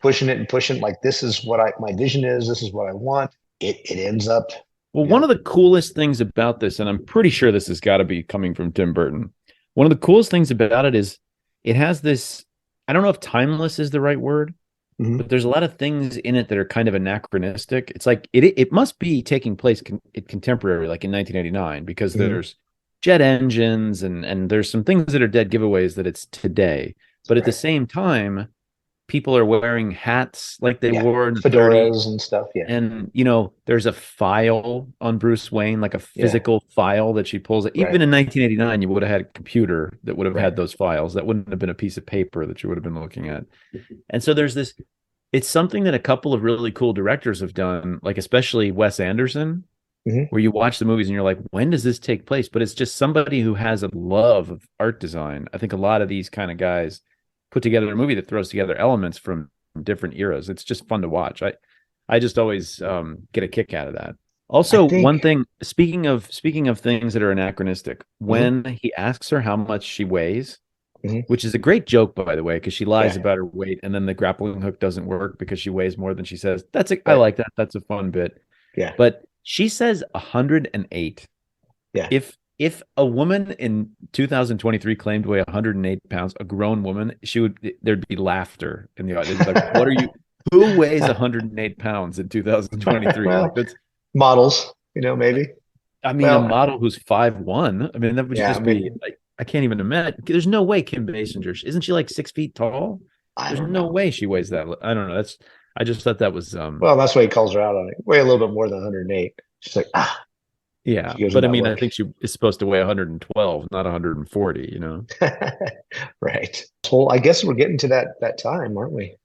pushing it and pushing like, this is what my vision is. This is what I want. It ends up, Well, you one know, of the coolest things about this, and I'm pretty sure this has got to be coming from Tim Burton, one of the coolest things about it is it has this, I don't know if timeless is the right word, mhm, but there's a lot of things in it that are kind of anachronistic. It's like it must be taking place contemporary, like in 1989, because mhm, there's jet engines and there's some things that are dead giveaways that it's today. But at the right. same time, people are wearing hats like they Yeah. wore in the 30s. Fedoras and stuff. Yeah. And there's a file on Bruce Wayne, like a Yeah. physical file that she pulls. Right. Even in 1989, you would have had a computer that would have Right. had those files. That wouldn't have been a piece of paper that you would have been looking at. And so there's this, it's something that a couple of really cool directors have done, like especially Wes Anderson, Mhm. where you watch the movies and you're like, when does this take place? But it's just somebody who has a love of art design. I think a lot of these kind of guys put together a movie that throws together elements from different eras. It's just fun to watch. I just always get a kick out of that. I Also, one think. thing, speaking of things that are anachronistic, Mhm. when he asks her how much she weighs, Mhm. which is a great joke, by the way, because she lies Yeah. about her weight, and then the grappling hook doesn't work because she weighs more than she says. I Right. like that. That's a fun bit. Yeah. But she says 108. Yeah. If if a woman in 2023 claimed to weigh 108 pounds, a grown woman, there'd be laughter in the audience. Like, what are you? Who weighs 108 pounds in 2023? Like Well, that's models, maybe. I mean, a Well, model who's 5'1". I mean, that would yeah, just be like I can't even imagine. There's no way Kim Basinger isn't she like 6 feet tall? I There's don't no know. way she weighs that. I don't know. I just thought that was Well, that's why he calls her out on it. Weigh a little bit more than 108. She's like, yeah, she gives him but I that mean, I look. think she is supposed to weigh 112, not 140. Right. Well, I guess we're getting to that time, aren't we?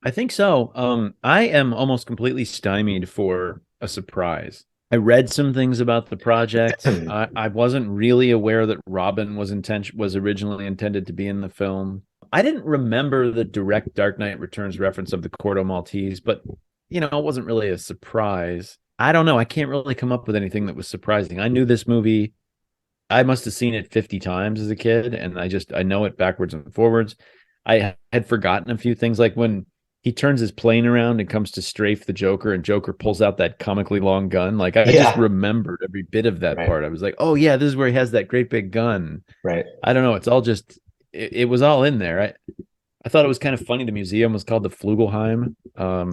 I think so. I am almost completely stymied for a surprise. I read some things about the project. I wasn't really aware that Robin was originally intended to be in the film. I didn't remember the direct Dark Knight Returns reference of the Corto Maltese, but it wasn't really a surprise. I don't know. I can't really come up with anything that was surprising. I knew this movie. I must have seen it 50 times as a kid, and I know it backwards and forwards. I had forgotten a few things, like when he turns his plane around and comes to strafe the Joker, and Joker pulls out that comically long gun. Like I just Yeah. remembered every bit of that Right. part. I was like, oh yeah, this is where he has that great big gun. Right. I don't know. It's all just it was all in there. I thought it was kind of funny. The museum was called the Flugelheim.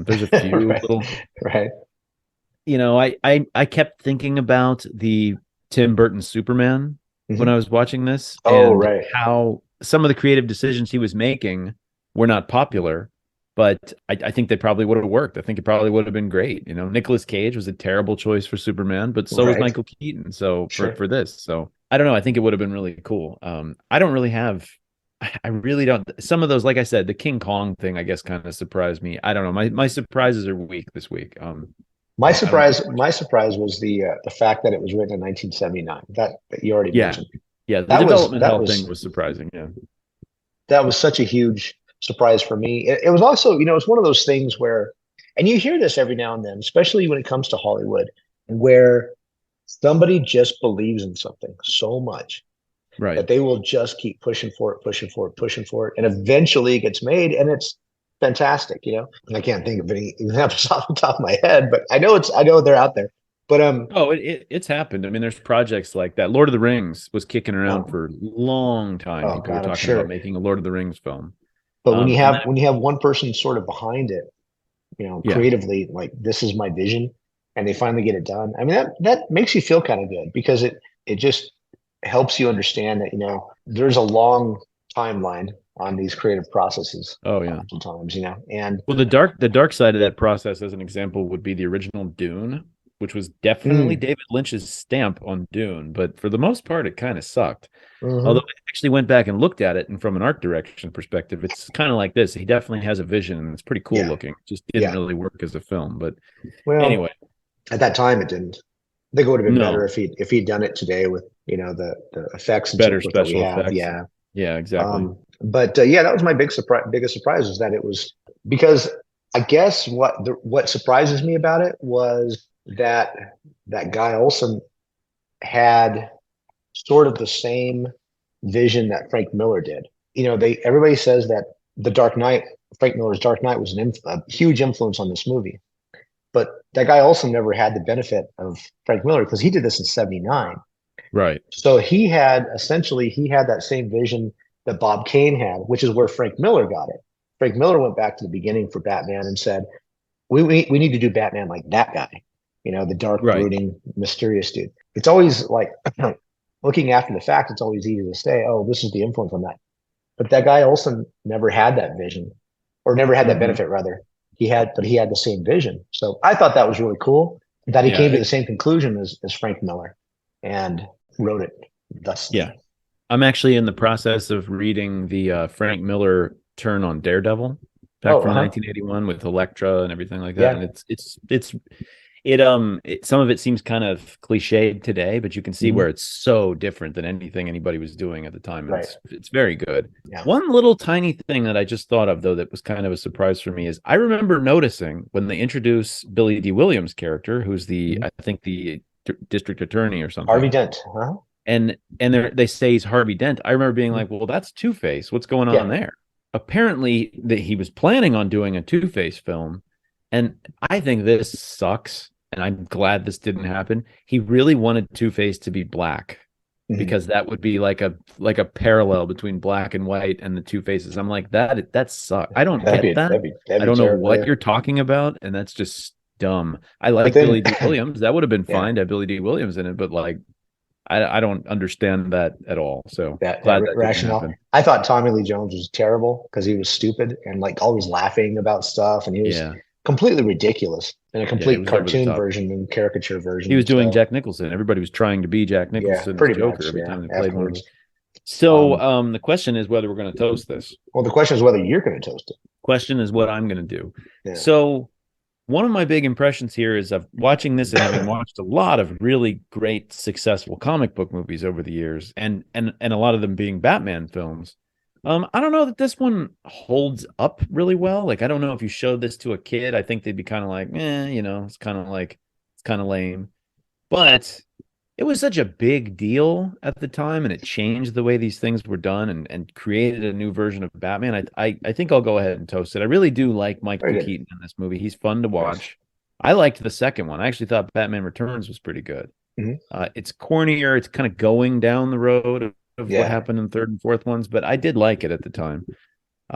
There's a few Right. little, Right. I kept thinking about the Tim Burton Superman when I Mhm. was watching this, Oh, and right. how some of the creative decisions he was making were not popular, but I think they probably would have worked. I think it probably would have been great. Nicolas Cage was a terrible choice for Superman, but so was Right. Michael Keaton. So Sure. for this, so I don't know. I think it would have been really cool. I don't really have. I really don't. Some of those, like I said, the King Kong thing, I guess, kind of surprised me. I don't know. My surprises are weak this week. I don't know. My surprise was the fact that it was written in 1979. That you already Yeah, mentioned. yeah. The That was development that hell thing was was surprising. Yeah, that was such a huge surprise for me. It was also, it's one of those things where, and you hear this every now and then, especially when it comes to Hollywood, where somebody just believes in something so much right. that they will just keep pushing for it, pushing for it, pushing for it, and eventually it gets made, and it's fantastic. And I can't think of any examples off the top of my head, but I know they're out there. But Oh, it's happened. I mean, there's projects like that. Lord of the Rings was kicking around oh, for a long time. oh People were God, I'm talking about sure. making a Lord of the Rings film. But And then when you have one person sort of behind it, yeah, creatively, like this is my vision, and they finally get it done. I mean, that makes you feel kind of good because it just helps you understand that there's a long timeline on these creative processes oh yeah. oftentimes, and Well, the dark side of that process, as an example, would be the original Dune, which was definitely mm, David Lynch's stamp on Dune, but for the most part, it kind of sucked. Although mhm. I actually went back and looked at it, and from an art direction perspective, it's kind of like this. He definitely has a vision, and it's pretty cool Yeah, looking. It just didn't yeah. really work as a film. But anyway, Well, at that time it didn't. I think it would have been better no, if he'd done it today with the effects and so better forth that we special have. effects. Yeah. Yeah, exactly. But yeah, that was my biggest surprise is that it was because I guess what surprises me about it was that Guy Olson had sort of the same vision that Frank Miller did. Everybody says that the Dark Knight, Frank Miller's Dark Knight, was a huge influence on this movie, but that guy also never had the benefit of Frank Miller because he did this in '79. Right. So he had that same vision that Bob Kane had, which is where Frank Miller got it. Frank Miller went back to the beginning for Batman and said, we need to do Batman like that guy, the dark, Right. brooding, mysterious dude. It's always like looking after the fact, it's always easy to say, oh, this is the influence on that. But that guy Olson never had that vision or never had that Hmm. benefit, rather. But he had the same vision. So I thought that was really cool that he Yeah. came to the same conclusion as Frank Miller and wrote it Yeah. thusly. I'm actually in the process of reading the Frank Miller turn on Daredevil back Oh, from uh-huh. 1981 with Elektra and everything like that. And Yeah. some of it seems kind of cliched today, but you can see where Mhm. it's so different than anything anybody was doing at the time. And Right. it's very good. Yeah. One little tiny thing that I just thought of though that was kind of a surprise for me is I remember noticing when they introduce Billy D. Williams' character, who's Mhm. I think the district attorney or Harvey something, Dent. Huh? and they say he's Harvey Dent. I remember being Mhm. like, well, that's Two-Face. What's going on Yeah. there? Apparently, that he was planning on doing a Two-Face film, and I think this sucks. And I'm glad this didn't happen. He really wanted Two-Face to be black. because that would be like a parallel between black and white and the two faces. I'm like, that sucks. I don't get that. That'd I be don't know terrible, what yeah. you're talking about, and that's just dumb. I But like then, Billy D. Williams. That would have been yeah, fine to have Billy D. Williams in it, but like, I don't understand that at all. So that glad that didn't rationale. happen. I thought Tommy Lee Jones was terrible because he was stupid and like always laughing about stuff, and he was Yeah, completely ridiculous in a yeah, it complete was over the cartoon top. version and caricature version He was and doing stuff. Jack Nicholson. Everybody was trying to be Jack Yeah, Nicholson as pretty Joker much. every Yeah, time they played one of afterwards. them. So Um, the question is whether we're going to toast this. well, the question is whether you're going to toast it. Question is what I'm going to do. Yeah. So one of my big impressions here is of watching this and having watched a lot of really great, successful comic book movies over the years, and a lot of them being Batman films. I don't know that this one holds up really well. Like, I don't know if you showed this to a kid, I think they'd be kind of like, it's kind of lame. But it was such a big deal at the time, and it changed the way these things were done and created a new version of Batman. I think I'll go ahead and toast it. I really do like Michael Keaton in this movie. He's fun to watch. I liked the second one. I actually thought Batman Returns was pretty good. It's cornier. It's kind of going down the road of what happened in third and fourth ones, but I did like it at the time.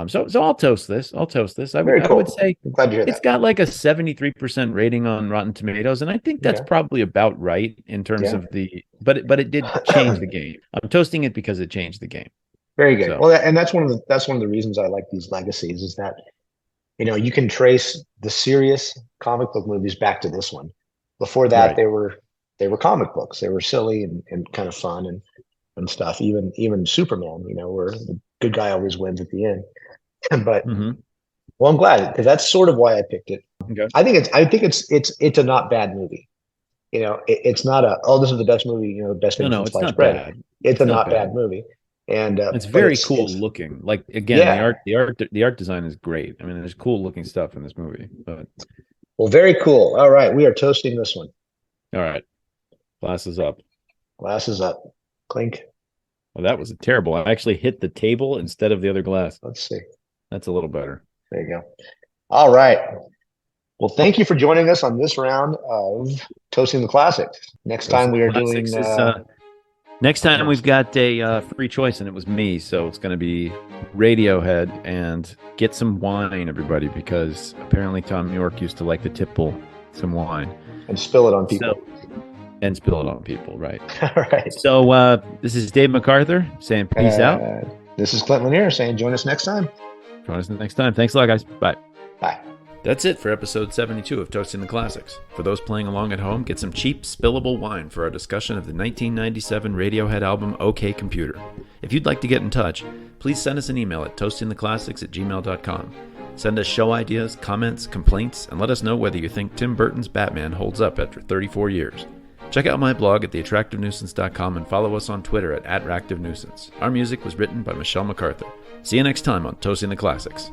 So I'll toast this. I would say I'm glad to hear it's that. got like a 73% rating on Rotten Tomatoes, and I think that's probably about right in terms of but it did change the game. I'm toasting it because it changed the game. Very good. So. Well, and that's one of the reasons I like these legacies is that you can trace the serious comic book movies back to this one. Before that, Right. they were comic books. They were silly and kind of fun and stuff. Even Superman, where the good guy always wins at the end. But well, I'm glad because that's sort of why I picked it. Okay. I think it's a not bad movie. It's not this is the best movie, the best thing No, since it's not sliced bread. bad. It's a not bad movie, and it's very cool looking. Like again, the art design is great. I mean, there's cool looking stuff in this movie. But well, very cool. All right, we are toasting this one. All right, glasses up. Glasses up. Clink. Well, that was terrible. I actually hit the table instead of the other glass. Let's see. That's a little better. There you go. All right. Well, thank you for joining us on this round of Toasting the Classics. Next time we are doing. Next time we've got a free choice, and it was me, so it's going to be Radiohead, and get some wine, everybody, because apparently Tom York used to like to tipple some wine and spill it on people. And spill it on people, right? All right. So this is Dave McArthur saying peace out. This is Clint Lanier saying join us next time. Join us next time. Thanks a lot, guys. Bye. Bye. That's it for episode 72 of Toasting the Classics. For those playing along at home, get some cheap, spillable wine for our discussion of the 1997 Radiohead album OK Computer. If you'd like to get in touch, please send us an email at toastingtheclassics@gmail.com. Send us show ideas, comments, complaints, and let us know whether you think Tim Burton's Batman holds up after 34 years. Check out my blog at theattractivenuisance.com and follow us on Twitter at @ractivenuisance. Our music was written by Michelle McArthur. See you next time on Toasting the Classics.